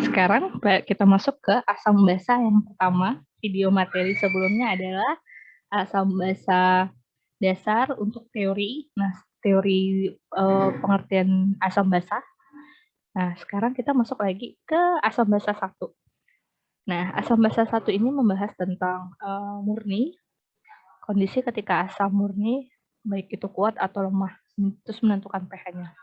sekarang kita masuk ke asam basa yang pertama. Video materi sebelumnya adalah asam basa dasar untuk teori. Nah, teori pengertian asam basa. Nah, sekarang kita masuk lagi ke asam basa 1. Nah, asam basa 1 ini membahas tentang murni, kondisi ketika asam murni, baik itu kuat atau lemah, terus menentukan pH-nya.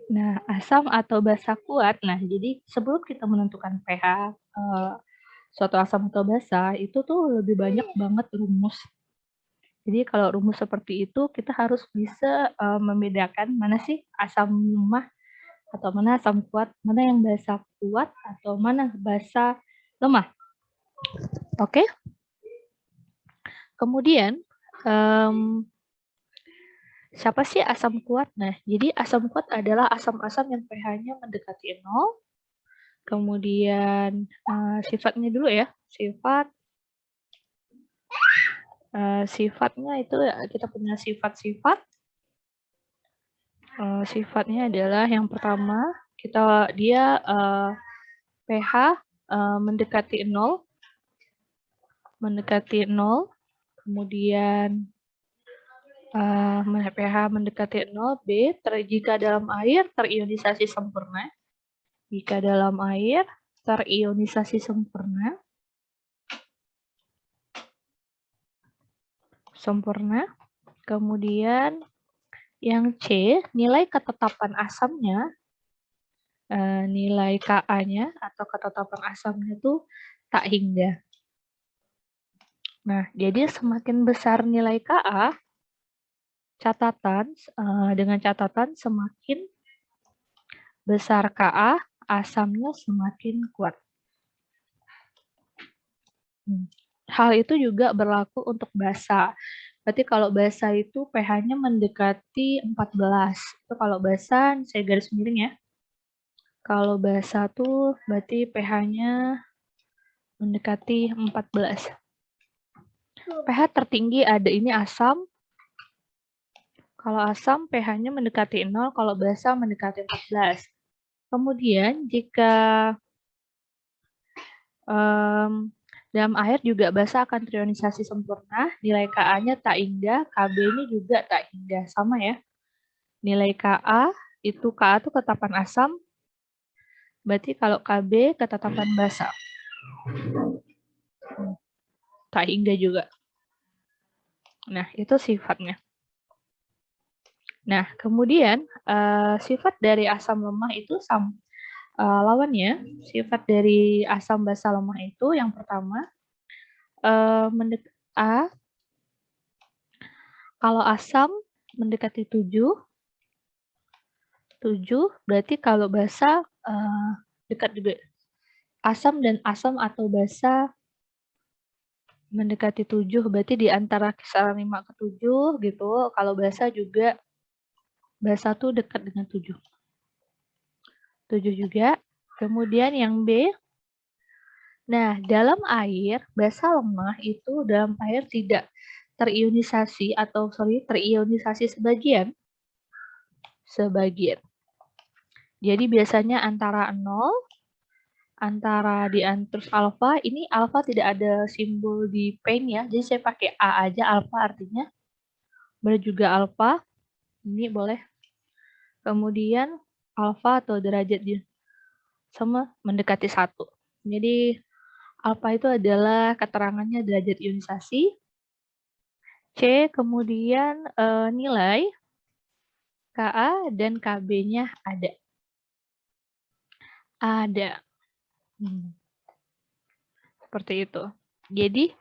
Nah, asam atau basa kuat. Nah, jadi sebelum kita menentukan pH suatu asam atau basa, itu tuh lebih banyak banget rumus. Jadi kalau rumus seperti itu, kita harus bisa membedakan mana sih asam lemah atau mana asam kuat, mana yang basa kuat atau mana basa lemah. Oke. Kemudian siapa sih asam kuat? Nah, jadi asam kuat adalah asam-asam yang pH-nya mendekati 0. Kemudian sifatnya dulu ya. Sifatnya itu kita punya sifat-sifat. Sifatnya adalah yang pertama, dia pH mendekati 0. Kemudian pH mendekati 0, B, jika dalam air terionisasi sempurna. Jika dalam air terionisasi sempurna. Kemudian yang C, nilai ketetapan asamnya, nilai Ka-nya atau ketetapan asamnya itu tak hingga. Nah, jadi semakin besar nilai Ka, dengan catatan semakin besar Ka, asamnya semakin kuat. Hal itu juga berlaku untuk basa. Berarti kalau basa itu pH-nya mendekati 14. Itu kalau basa, saya garis miring ya. Kalau basa tuh berarti pH-nya mendekati 14. pH tertinggi ada ini asam. Kalau asam pH-nya mendekati 0, kalau basa mendekati 14. Kemudian jika dalam air juga basa akan terionisasi sempurna, nilai Ka-nya tak hingga, Kb-nya juga tak hingga, sama ya. Nilai Ka itu ketetapan asam, berarti kalau Kb ketetapan basa. Tak hingga juga. Nah, itu sifatnya. Nah, kemudian sifat dari asam lemah itu lawannya, sifat dari asam basa lemah itu yang pertama, kalau asam mendekati 7 berarti kalau basa dekat juga. Asam dan asam atau basa mendekati 7 berarti di antara kisaran 5 ke 7 gitu. Kalau basa juga, basa tuh dekat dengan 7. 7 juga. Kemudian yang B, nah dalam air, basa lemah itu dalam air tidak terionisasi terionisasi sebagian. Jadi biasanya antara 0, antara terus alfa, ini alfa tidak ada simbol di pen ya, jadi saya pakai A aja, alfa artinya. Boleh juga alfa, ini boleh. Kemudian alfa atau derajat sama mendekati 1. Jadi alfa itu adalah keterangannya derajat ionisasi. C, kemudian nilai Ka dan Kb-nya ada. Seperti itu. Jadi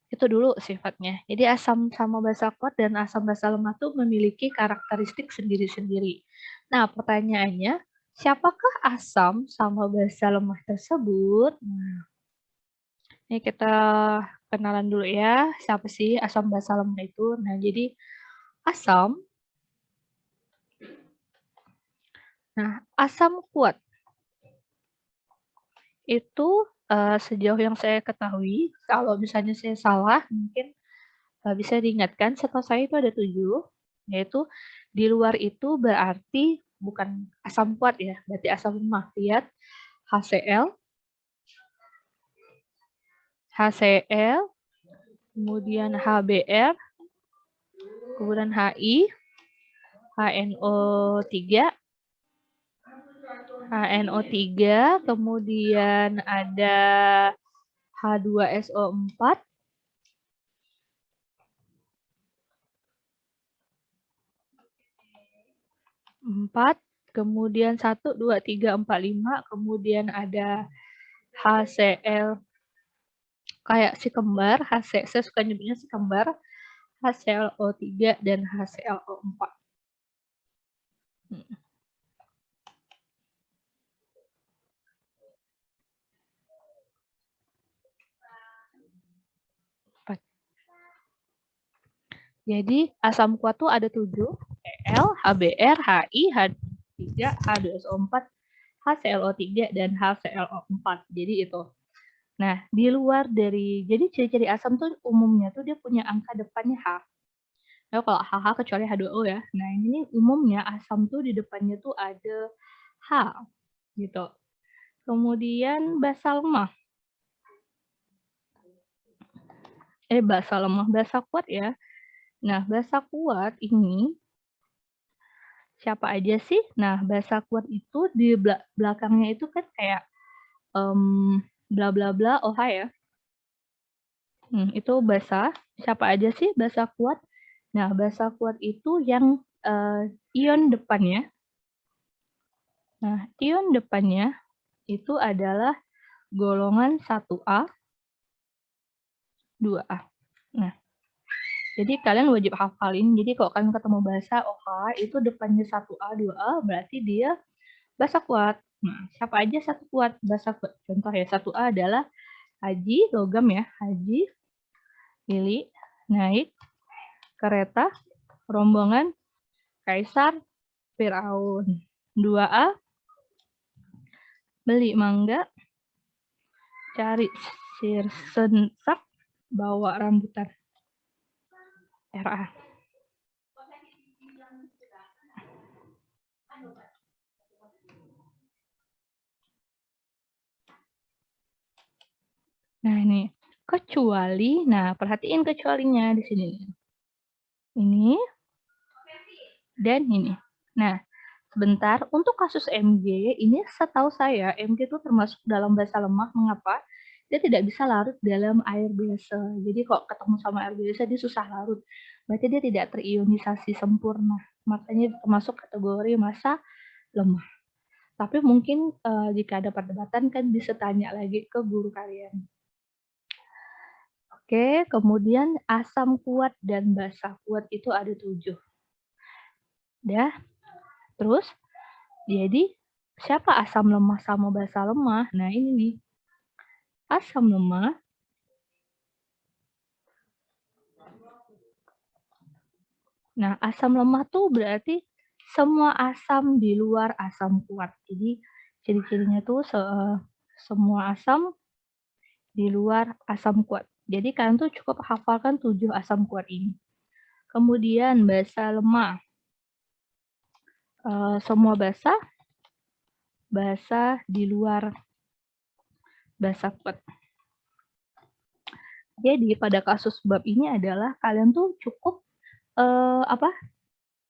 itu dulu sifatnya. Jadi asam sama basa kuat dan asam basa lemah itu memiliki karakteristik sendiri-sendiri. Nah, pertanyaannya, siapakah asam sama basa lemah tersebut? Nah, ini kita kenalan dulu ya, siapa sih asam basa lemah itu? Nah, jadi asam kuat itu sejauh yang saya ketahui, kalau misalnya saya salah, mungkin bisa diingatkan, setahu saya itu ada 7. Yaitu di luar itu berarti bukan asam kuat ya, berarti asam lemah. Lihat HCl, HCl, kemudian HBr, kemudian HI, HNO3, HNO3, kemudian ada H2SO4, 4, kemudian 1, 2, 3, 4, 5, kemudian ada HCl kayak si kembar, saya suka nyebutnya si kembar, HClO3 dan HClO4. Jadi asam kuat tuh ada 7, Cl, HBr, HI, H3, H2SO4, HClO3, dan HClO4. Jadi itu. Nah, di luar dari, jadi ciri-ciri asam tuh umumnya tuh dia punya angka depannya H. Nah, kalau HH kecuali H2O ya. Nah, ini umumnya asam tuh di depannya tuh ada H gitu. Kemudian basa lemah. Basa lemah, basa kuat ya. Nah, basa kuat ini siapa aja sih? Nah, basa kuat itu di belakangnya itu kan kayak bla bla bla OH ya. Itu basa. Siapa aja sih basa kuat? Nah, basa kuat itu yang ion depannya. Nah, ion depannya itu adalah golongan 1A, 2A. Nah, jadi kalian wajib hafalin. Jadi kalau kalian ketemu basa OH itu depannya 1A, 2A berarti dia basa kuat. Nah, siapa aja satu kuat basa kuat? Contoh ya, 1A adalah Haji, logam ya. Haji, Lili, naik kereta, rombongan, Kaisar, Firaun. 2A, beli mangga, cari sirsensak, bawa rambutan. RA. Nah, ini kecuali, nah perhatiin kecualinya di sini. Ini dan ini. Nah, sebentar, untuk kasus MG, ini setahu saya, MG itu termasuk dalam basa lemah. Mengapa? Dia tidak bisa larut dalam air biasa. Jadi kok ketemu sama air biasa, dia susah larut. Berarti dia tidak terionisasi sempurna. Makanya termasuk kategori masa lemah. Tapi mungkin jika ada perdebatan kan bisa tanya lagi ke guru kalian. Oke, kemudian asam kuat dan basa kuat itu ada 7. Dah, terus jadi siapa asam lemah sama basa lemah? Nah ini nih, asam lemah asam lemah tuh berarti semua asam di luar asam kuat. Jadi ciri-cirinya tuh semua asam di luar asam kuat. Jadi kalian tuh cukup hafalkan 7 asam kuat ini. Kemudian basa lemah. Semua basa di luar basa kuat. Jadi pada kasus bab ini adalah kalian tuh cukup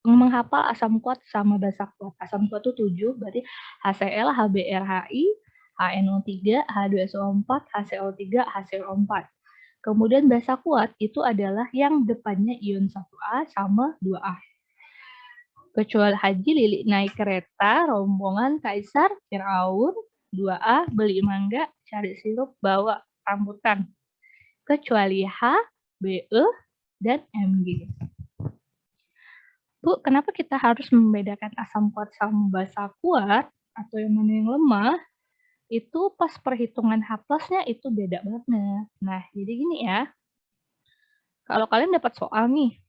menghafal asam kuat sama basa kuat. Asam kuat tuh 7, berarti HCl, HBr, HI, HNO3, H2SO4, HCO3, HCO4. Kemudian basa kuat itu adalah yang depannya ion 1A sama 2A. Kecuali Haji, Lili naik kereta, rombongan Kaisar, Firaun, 2A, beli mangga, cari sirup, bawa rambutan. Kecuali H, BE, dan MG. Bu, kenapa kita harus membedakan asam kuat sama basa kuat, atau yang mana yang lemah? Itu pas perhitungan H+-nya itu beda banget. Nah, jadi gini ya, kalau kalian dapat soal nih,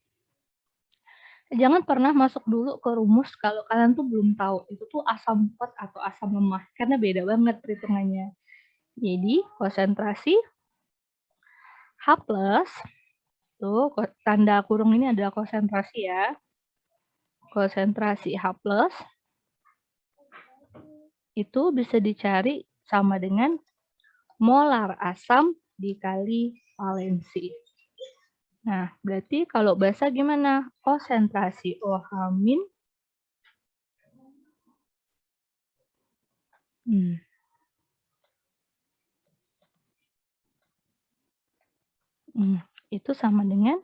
jangan pernah masuk dulu ke rumus kalau kalian tuh belum tahu itu tuh asam kuat atau asam lemah, karena beda banget perhitungannya. Jadi, konsentrasi H+, tuh tanda kurung ini adalah konsentrasi ya. konsentrasi H+, itu bisa dicari sama dengan molar asam dikali valensi. Nah, berarti kalau basa gimana? Konsentrasi OH- itu sama dengan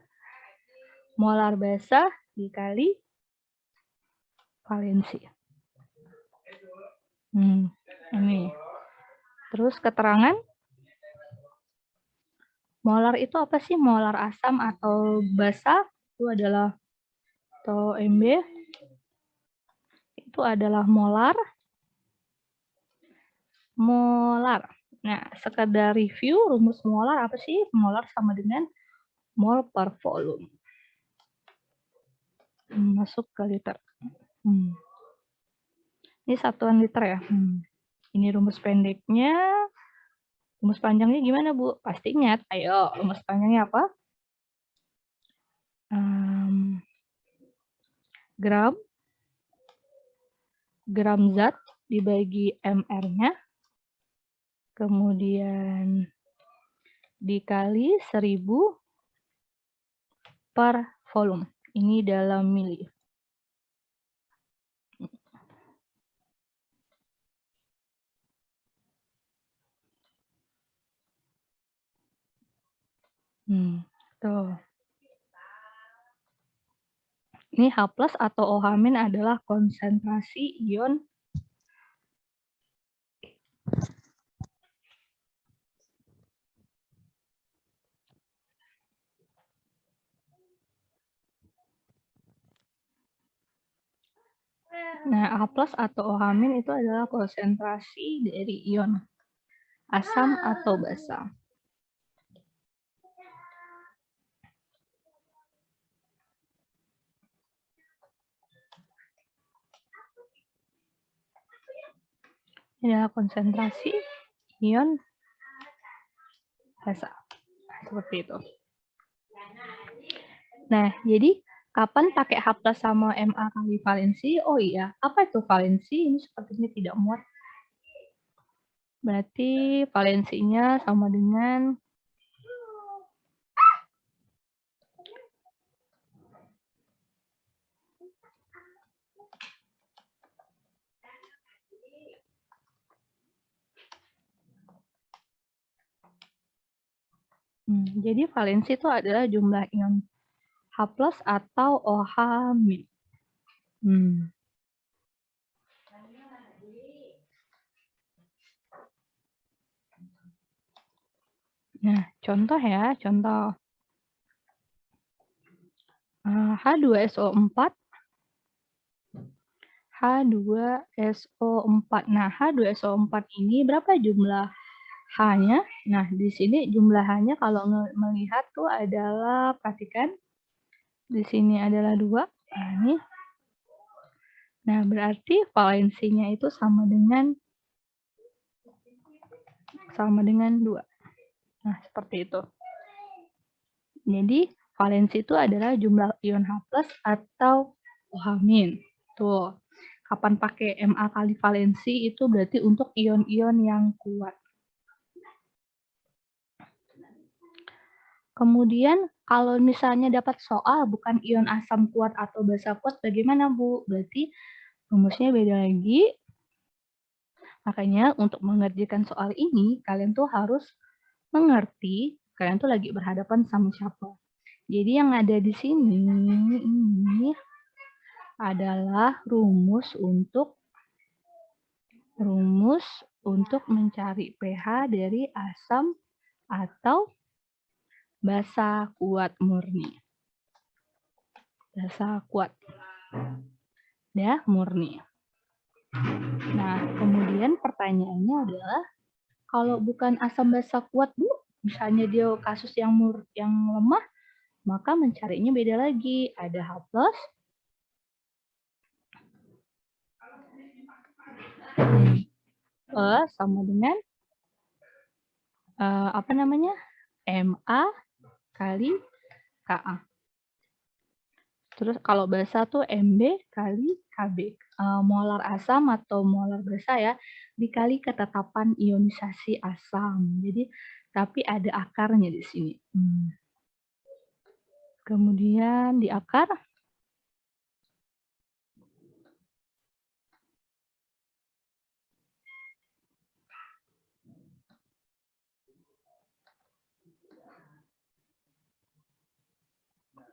molar basa dikali valensi. Ini. Terus keterangan. Molar itu apa sih? Molar asam atau basa itu adalah atau MB itu adalah molar. Nah, sekedar review rumus molar apa sih? Molar sama dengan mol per volume. Masuk ke liter. Ini satuan liter ya. Ini rumus pendeknya. Rumus panjangnya gimana, Bu? Pasti ingat. Ayo, rumus panjangnya apa? Gram zat dibagi mR-nya. Kemudian dikali 1000 per volume. Ini dalam mili. Tuh. Ini H+ atau OH- adalah konsentrasi ion Nah, H+ atau OH- itu adalah konsentrasi dari ion asam atau basa. Ini adalah konsentrasi ion basa. Seperti itu. Nah, jadi kapan pakai H+ sama Ma kali valensi? Oh iya, apa itu valensi? Ini sepertinya tidak muat. Berarti valensinya sama dengan jadi valensi itu adalah jumlah ion H+ atau OH-. Nah, contoh ya, contoh. H2SO4. H2SO4. Nah, H2SO4 ini berapa jumlah H-nya? Nah, di sini jumlah H-nya kalau melihat tuh adalah, perhatikan, di sini adalah 2. Nah, ini. Nah, berarti valensinya itu sama dengan 2. Nah, seperti itu. Jadi, valensi itu adalah jumlah ion H+ atau OH-. Tuh. Kapan pakai Ma kali valensi itu berarti untuk ion-ion yang kuat. Kemudian kalau misalnya dapat soal bukan ion asam kuat atau basa kuat, bagaimana, Bu? Berarti rumusnya beda lagi. Makanya untuk mengerjakan soal ini, kalian tuh harus mengerti kalian tuh lagi berhadapan sama siapa. Jadi yang ada di sini ini adalah rumus untuk mencari pH dari asam atau basa kuat murni. Basa kuat. Ya, murni. Nah, kemudian pertanyaannya adalah, kalau bukan asam basa kuat, Bu, misalnya dia kasus yang lemah, maka mencarinya beda lagi. Ada H+, sama dengan Ma kali Ka. Terus kalau basa tuh MB kali KB. Molar asam atau molar basa ya, dikali ketetapan ionisasi asam. Jadi, tapi ada akarnya di sini. Kemudian di akar,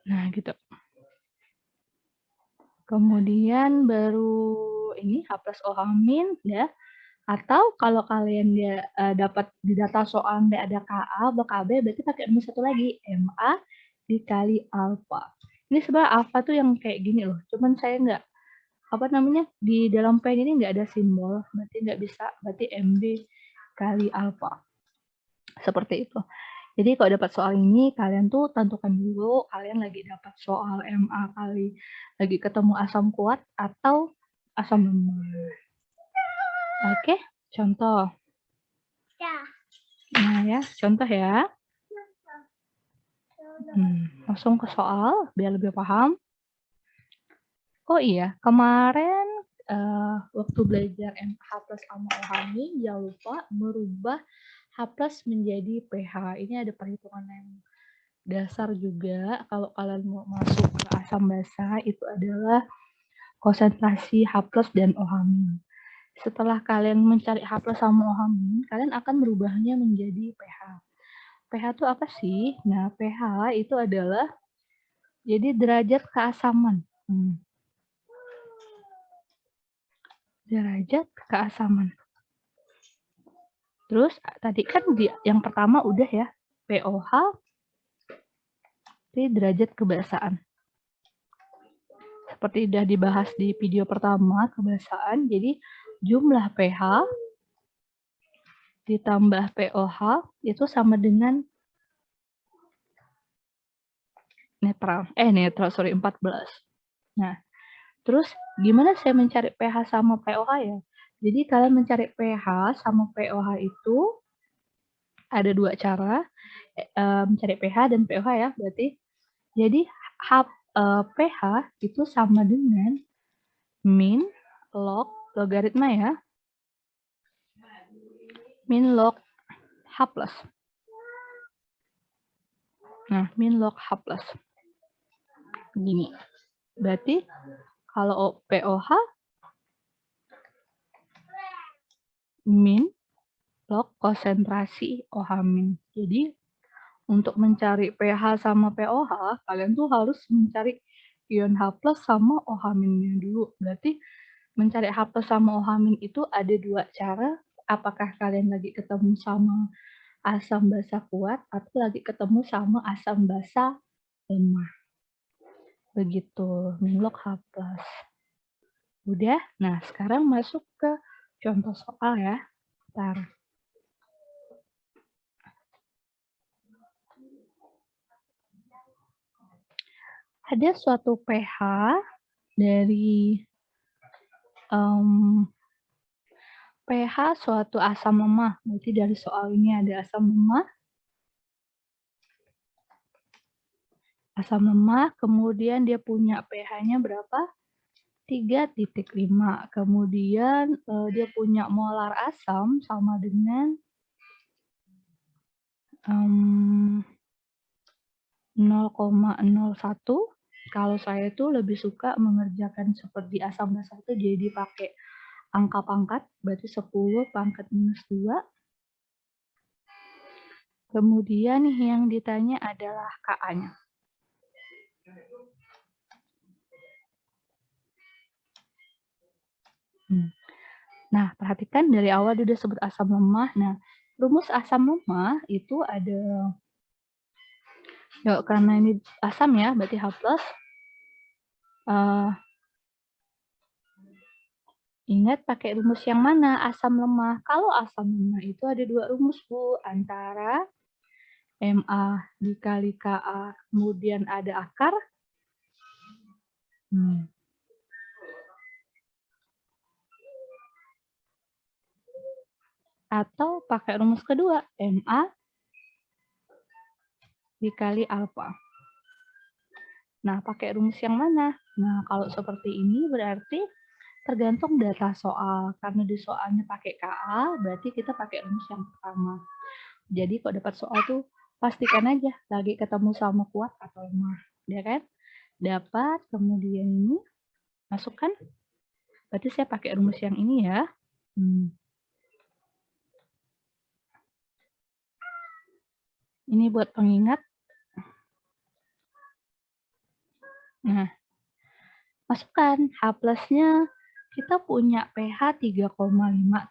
nah gitu. Kemudian baru ini H plus OH min ya. Atau kalau kalian nggak dapat di data soal nggak ada Ka, BKB, berarti pakai rumus satu lagi, Ma dikali alfa. Ini sebenarnya alfa tuh yang kayak gini loh, cuman saya nggak, apa namanya, di dalam pen ini nggak ada simbol, berarti nggak bisa, berarti MB kali alfa. Seperti itu. Jadi kalau dapat soal ini, kalian tuh tentukan dulu, kalian lagi dapat soal Ma kali, lagi ketemu asam kuat atau asam lemah. Oke, contoh. Nah ya, contoh ya. Langsung ke soal, biar lebih paham. Oh iya, kemarin waktu belajar H plus sama OH ini, jangan lupa merubah H plus menjadi pH. Ini ada perhitungan yang dasar juga. Kalau kalian mau masuk ke asam basa, itu adalah konsentrasi H plus dan OH min. Setelah kalian mencari H plus sama OH min, kalian akan merubahnya menjadi pH. pH itu apa sih? Nah, pH itu adalah jadi derajat keasaman. Derajat keasaman. Terus tadi kan yang pertama udah ya, pOH di derajat kebasaan. Seperti sudah dibahas di video pertama, kebasaan, jadi jumlah pH ditambah pOH itu sama dengan netral. Sorry, 14. Nah, terus gimana saya mencari pH sama pOH ya? Jadi kalian mencari pH sama pOH itu ada dua cara, mencari pH dan pOH ya, berarti. Jadi pH itu sama dengan min log logaritma ya, min log H plus. Nah, min log H plus. Begini. Berarti kalau pOH min log konsentrasi OH min. Jadi untuk mencari pH sama pOH, kalian tuh harus mencari ion H plus sama OH minnya dulu. Berarti mencari H plus sama OH min itu ada dua cara. Apakah kalian lagi ketemu sama asam basa kuat atau lagi ketemu sama asam basa lemah. Begitu, min log H plus. Udah? Nah, sekarang masuk ke contoh soal ya. Bentar. Ada suatu pH dari pH suatu asam lemah. Berarti dari soal ini ada asam lemah. Asam lemah, kemudian dia punya pH-nya berapa? 3,5. Kemudian dia punya molar asam sama dengan 0,01. Kalau saya tuh lebih suka mengerjakan seperti asam basa itu jadi pakai angka pangkat, berarti 10 pangkat minus 2. Kemudian yang ditanya adalah Ka-nya. Nah, perhatikan dari awal dia udah sebut asam lemah. Nah, rumus asam lemah itu ada, ya karena ini asam ya, berarti H+. Ingat pakai rumus yang mana? Asam lemah. Kalau asam lemah itu ada dua rumus, Bu. Antara Ma dikali Ka, kemudian ada akar. Atau pakai rumus kedua, Ma dikali alfa. Nah, pakai rumus yang mana? Nah, kalau seperti ini berarti tergantung data soal. Karena di soalnya pakai KA, berarti kita pakai rumus yang pertama. Jadi kalau dapat soal tuh pastikan aja lagi ketemu sama kuat atau lemah, ya kan? Dapat, kemudian ini masukkan. Berarti saya pakai rumus yang ini ya. Ini buat pengingat. Nah, masukkan H plusnya. Kita punya pH 3,5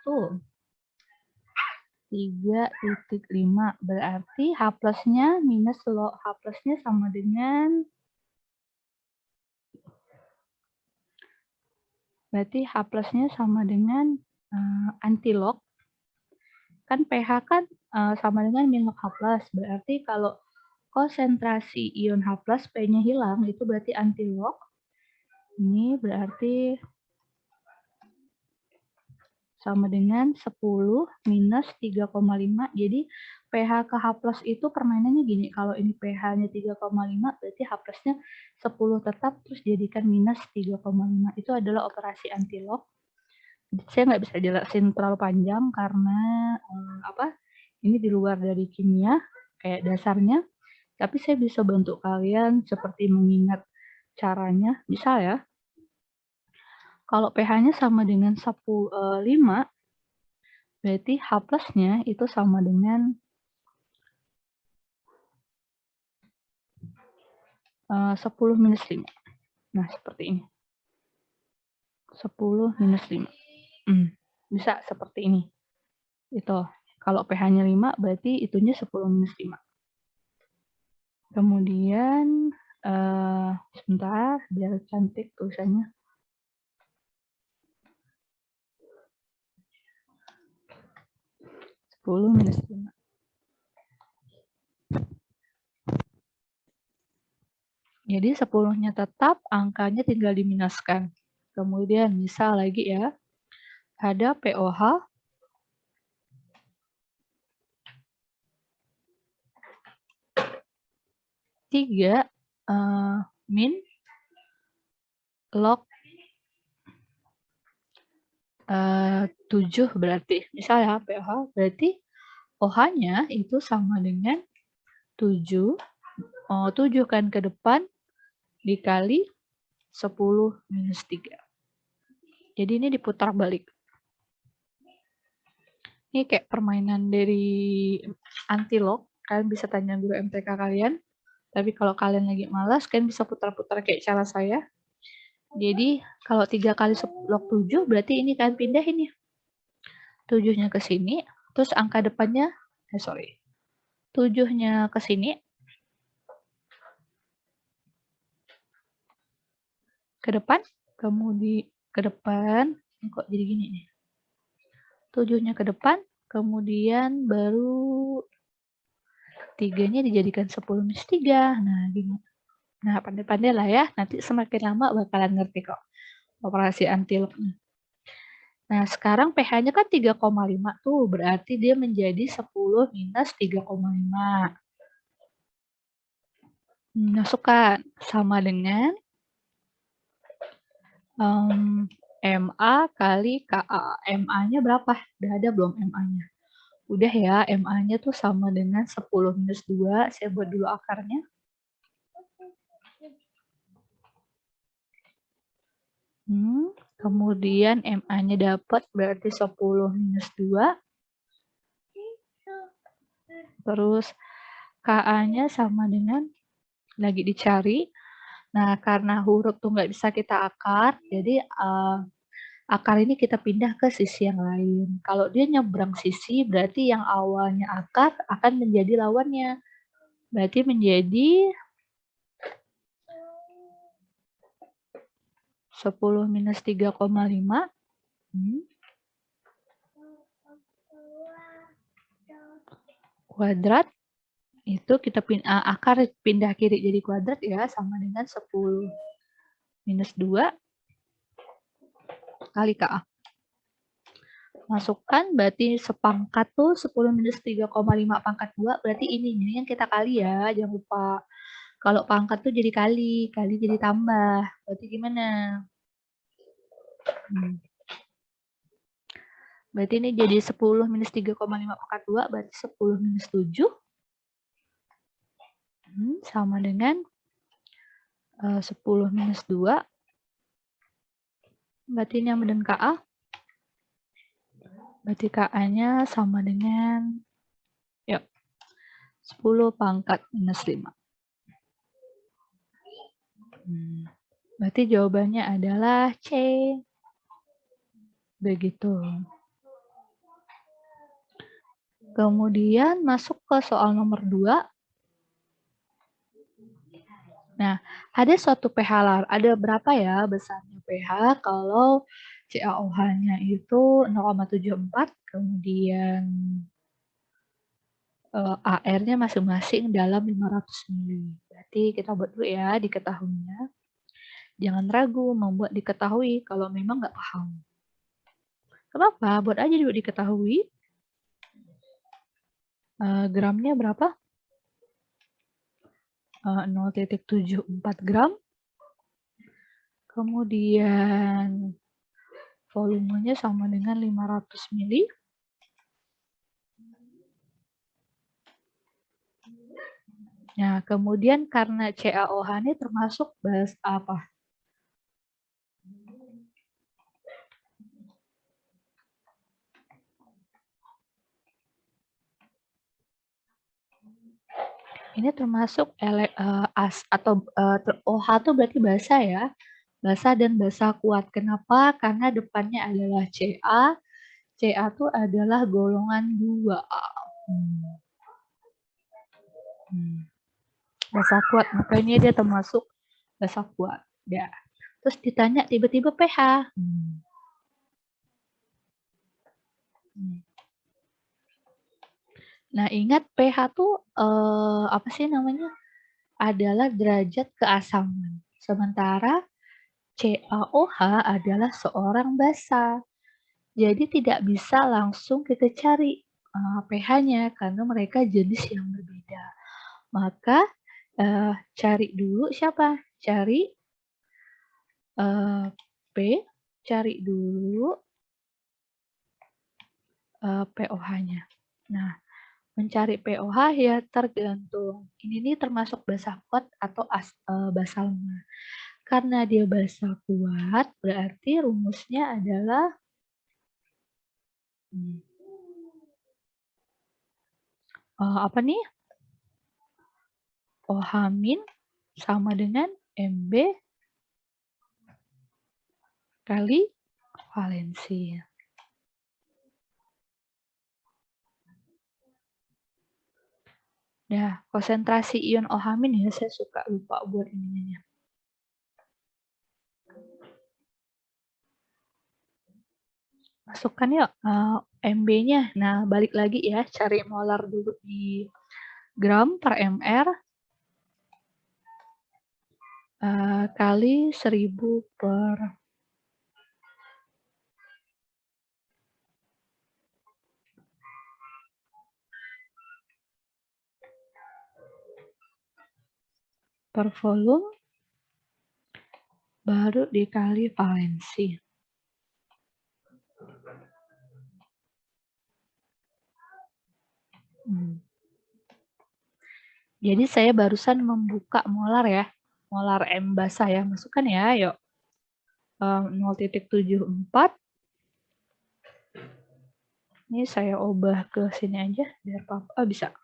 tuh. 3,5 berarti H plusnya minus log H plusnya sama dengan berarti H plusnya sama dengan antilog. Kan pH kan sama dengan min log H plus. Berarti kalau konsentrasi ion H plus P-nya hilang itu berarti antilog. Ini berarti sama dengan 10 minus 3,5. Jadi pH ke H plus itu permainannya gini. Kalau ini pH-nya 3,5 berarti H plusnya 10 tetap terus jadikan minus 3,5. Itu adalah operasi antilog. Saya nggak bisa jelasin terlalu panjang karena ini di luar dari kimia kayak dasarnya. Tapi saya bisa bantu kalian seperti mengingat caranya. Bisa ya. Kalau pH-nya sama dengan 5, berarti H plusnya itu sama dengan 10 minus 5. Nah, seperti ini. 10 minus 5. Bisa seperti ini. Itu. Kalau pH-nya 5, berarti itunya 10 minus 5. Kemudian, sebentar, biar cantik tulisannya. 10 minus 5. Jadi 10-nya tetap, angkanya tinggal diminuskan. Kemudian misal lagi ya, ada POH 3 min log 7 berarti. Misal ya, POH berarti OH-nya itu sama dengan 7. 7 kan ke depan dikali 10 minus 3. Jadi ini diputar balik. Ini kayak permainan dari antilog. Kalian bisa tanya guru MTK kalian. Tapi kalau kalian lagi malas, kalian bisa putar-putar kayak cara saya. Jadi kalau 3 kali log 7 berarti ini kalian pindah ini. 7-nya ke sini, terus angka depannya, 7-nya ke sini, ke depan, kemudian ke depan, kok jadi gini nih. 7-nya ke depan, kemudian baru 3-nya dijadikan 10 minus 3. Nah, gini. Nah, pandai-pandai lah ya. Nanti semakin lama bakalan ngerti kok operasi antilog. Nah, sekarang pH-nya kan 3,5 tuh. Berarti dia menjadi 10 minus 3,5. Masukkan sama dengan MA kali KA. MA-nya berapa? Udah ada belum MA-nya? Udah ya, MA-nya tuh sama dengan 10 minus 2. Saya buat dulu akarnya. Kemudian MA-nya dapat berarti 10 minus 2. Terus KA-nya sama dengan, lagi dicari. Nah, karena huruf tuh nggak bisa kita akar, jadi akar ini kita pindah ke sisi yang lain. Kalau dia nyebrang sisi, berarti yang awalnya akar akan menjadi lawannya. Berarti menjadi 10 minus 3,5. Kuadrat. Itu kita akar pindah kiri jadi kuadrat ya, sama dengan 10 minus 2 kali KA. Masukkan, berarti sepangkat tuh 10 minus 3,5 pangkat 2, berarti ini yang kita kali ya, jangan lupa. Kalau pangkat tuh jadi kali jadi tambah. Berarti gimana? Berarti ini jadi 10 minus 3,5 pangkat 2, berarti 10 minus 7. Sama dengan 10 minus 2. Berarti ini yang dan KA. Berarti KA-nya sama dengan 10 pangkat minus 5. Berarti jawabannya adalah C. Begitu. Kemudian masuk ke soal nomor 2. Nah, ada suatu pH, ada berapa ya besarnya pH kalau CaOH-nya itu 0,74, kemudian AR-nya masing-masing dalam 500 ml. Berarti kita buat dulu ya diketahuinya. Jangan ragu membuat diketahui kalau memang nggak paham. Kenapa? Buat aja dulu diketahui. Gramnya berapa? 0,74 gram. Kemudian volumenya sama dengan 500 ml. Nah, kemudian karena CaOH ini termasuk basa apa? Ini termasuk OH itu berarti basa ya. Basa dan basa kuat. Kenapa? Karena depannya adalah Ca. Ca itu adalah golongan 2. Basa kuat, makanya dia termasuk basa kuat. Ya. Terus ditanya tiba-tiba pH. Nah, ingat pH tuh apa sih namanya? Adalah derajat keasaman. Sementara CaOH adalah seorang basa. Jadi tidak bisa langsung kita cari pH-nya karena mereka jenis yang berbeda. Maka cari dulu siapa? Cari P, cari dulu pOH-nya. Nah, mencari pOH ya tergantung. Ini termasuk basa kuat atau basa lemah. Karena dia basa kuat, berarti rumusnya adalah apa nih? OH- sama dengan MB kali valensi. Nah, konsentrasi ion OH- ya, saya suka lupa buat ininya. Masukkan yuk MB-nya. Nah, balik lagi ya, cari molar dulu di gram per mr kali 1000 per volume baru dikali valensi. Jadi saya barusan membuka molar ya, molar M basa ya, masukkan ya, yuk. 0,74. Ini saya ubah ke sini aja biar papa bisa.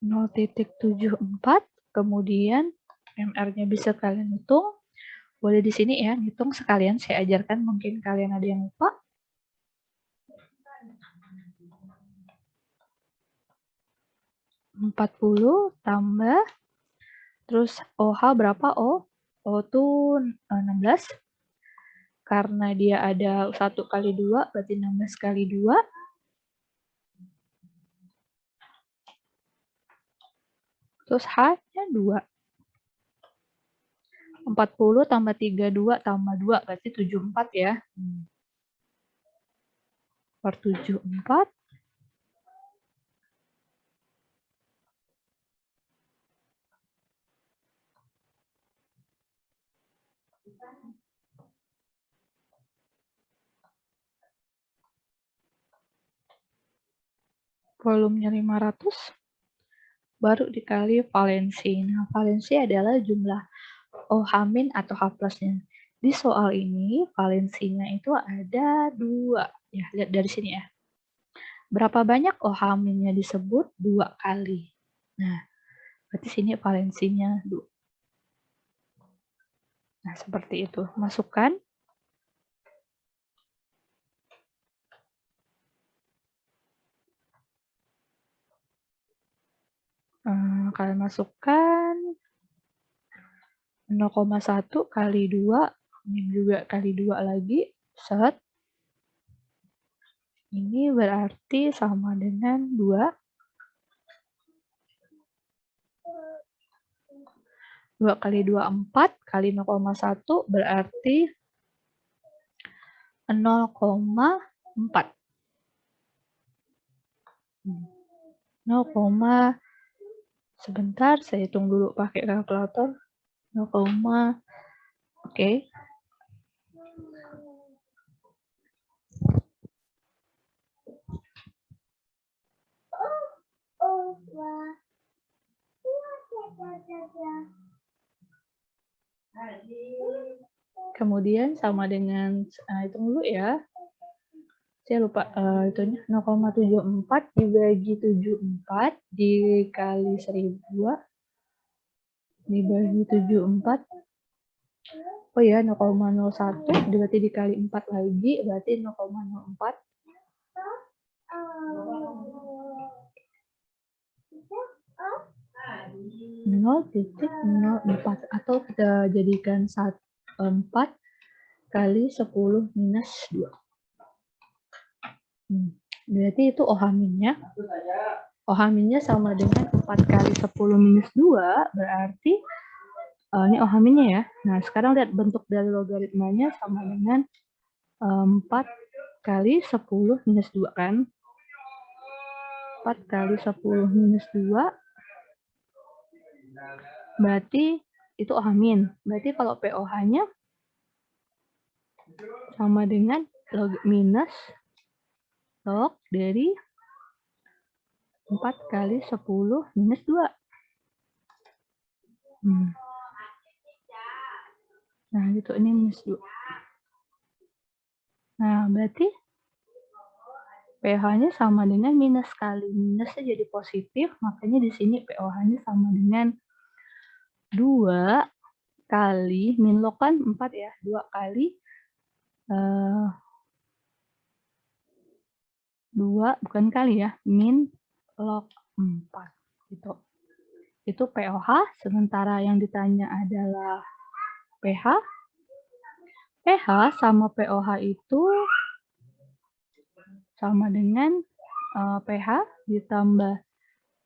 .74, kemudian MR-nya bisa kalian hitung. Boleh di sini ya, hitung sekalian saya ajarkan, mungkin kalian ada yang lupa. 40 tambah, terus OH berapa? O itu 16. Karena dia ada 1 kali 2, berarti 16 kali 2. Terus H-nya 2. 40 tambah 32 tambah 2, berarti 74 ya. Per 74. Volumenya 500, baru dikali valensi. Nah, valensi adalah jumlah OH- atau H plusnya. Di soal ini, valensinya itu ada 2. Ya, lihat dari sini ya. Berapa banyak OH-nya disebut? 2 kali. Nah, berarti sini valensinya 2. Nah, seperti itu. Masukkan. Kalian masukkan 0,1 kali 2, ini juga kali 2 lagi, set. Ini berarti sama dengan 2. 2 kali 2, 4, kali 0,1 berarti 0,4. 0, sebentar, saya hitung dulu pakai kalkulator. 0, oke. Kemudian sama dengan, hitung dulu ya. Saya lupa itunya, 0,74 dibagi 74 dikali 1000 dibagi 74. Oh ya, 0,01 berarti dikali 4 lagi, berarti 0,04. 0,04 atau kita jadikan 4 kali 10 minus 2. Berarti itu OH-nya. OH-nya sama dengan 4 kali 10 minus 2, berarti ini OH-nya ya. Nah, sekarang lihat bentuk dari logaritmanya sama dengan 4 kali 10 minus 2 kan. 4 kali 10 minus 2, berarti itu OH-. Berarti kalau POH-nya sama dengan log minus log dari 4 kali 10 minus 2. Nah, gitu, ini minus 2. Nah, berarti pH-nya sama dengan minus kali. Minusnya jadi positif, makanya di sini pOH-nya sama dengan 2 kali, min log kan 4 ya, 2 kali 2, bukan kali ya, min log 4. Gitu. Itu pOH, sementara yang ditanya adalah pH. pH sama pOH itu sama dengan pH ditambah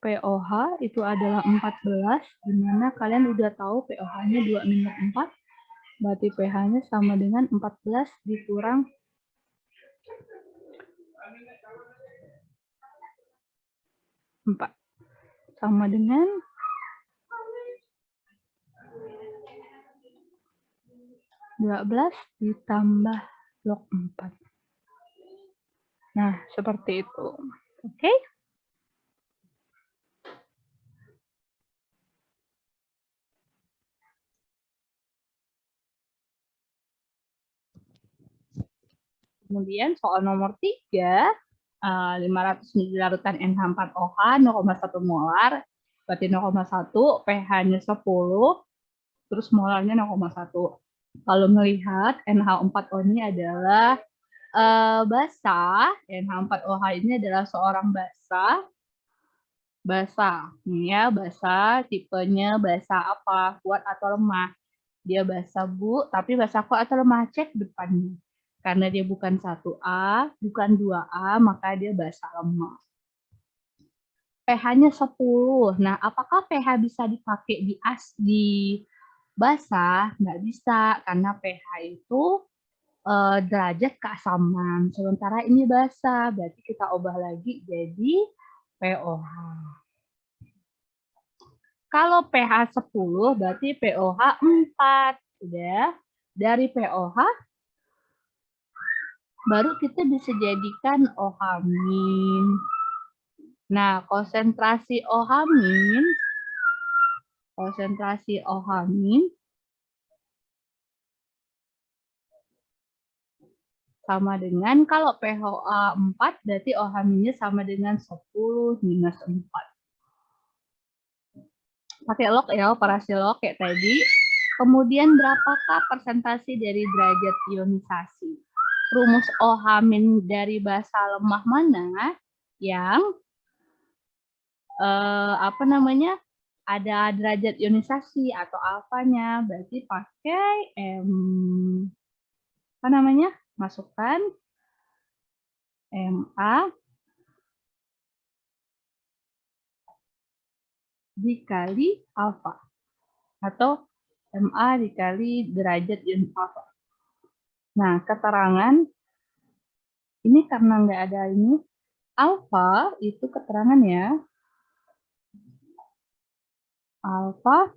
pOH itu adalah 14, dimana kalian udah tahu pOH-nya 2 minus 4, berarti pH-nya sama dengan 14 dikurang 4. Sama dengan 12 ditambah log 4. Nah, seperti itu. Oke? Kemudian soal nomor 3, 500 ml larutan NH4OH 0,1 molar, berarti 0,1, pH-nya 10, terus molarnya 0,1. Kalau melihat NH4O ini adalah basa, NH4OH ini adalah seorang basa. Ini ya, basa, tipenya basa apa? Kuat atau lemah? Dia basa, Bu, tapi basa kuat atau lemah? Cek depannya. Karena dia bukan 1A, bukan 2A, maka dia basa lemah. pH-nya 10. Nah, apakah pH bisa dipakai di basa? Nggak bisa, karena pH itu derajat keasaman. Sementara ini basa, berarti kita ubah lagi jadi pOH. Kalau pH 10, berarti pOH 4. Udah. Dari POH, baru kita bisa jadikan OH-. Nah, konsentrasi OH- sama dengan, kalau PHA 4, berarti OH- sama dengan 10 minus 4. Pakai log ya, operasi log kayak tadi. Kemudian berapakah persentase dari derajat ionisasi? Rumus OH- dari basa lemah mana yang ada derajat ionisasi atau alfanya? Berarti pakai masukkan Ma dikali alfa atau Ma dikali derajat ion alfa. Nah, keterangan ini karena nggak ada ini, alfa itu keterangan ya. Alfa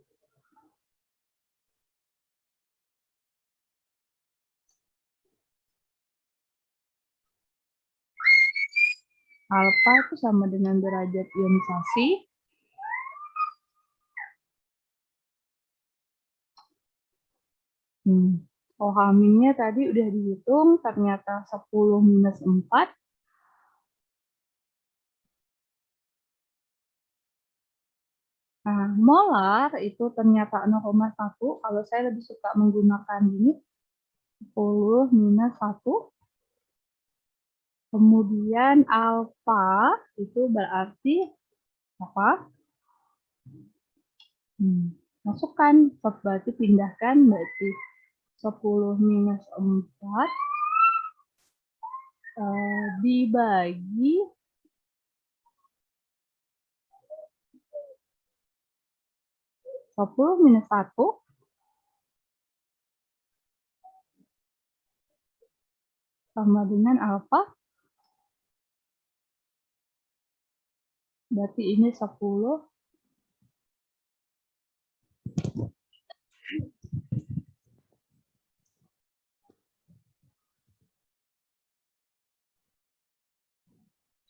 itu sama dengan derajat ionisasi OH-nya tadi udah dihitung, ternyata 10 minus 4. Nah, molar itu ternyata 0,1. Kalau saya lebih suka menggunakan ini, 10 minus 1. Kemudian alfa itu berarti apa? Masukkan, berarti pindahkan, berarti 10 minus 4 dibagi 10 minus 1 sama dengan alfa. Berarti ini 10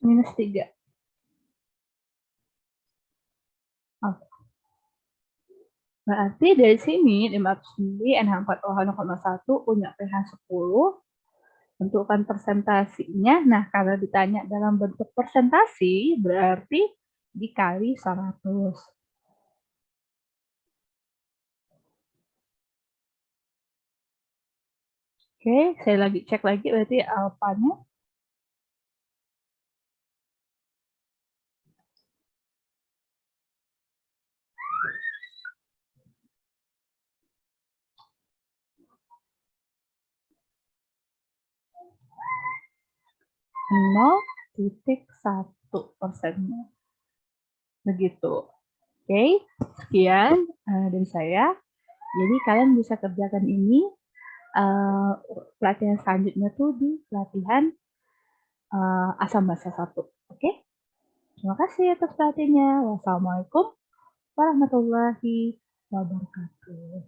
minus 3. Berarti dari sini 500 mili NH4OH 0,1 punya pH 10. Tentukan persentasinya. Nah, kalau ditanya dalam bentuk persentasi, berarti dikali 100. Oke, saya lagi cek lagi berarti alfanya. %. Begitu. Oke, sekian dari saya. Jadi kalian bisa kerjakan ini. Pelatihan selanjutnya tuh di pelatihan asam basa 1. Oke? Terima kasih atas perhatiannya. Wassalamualaikum warahmatullahi wabarakatuh.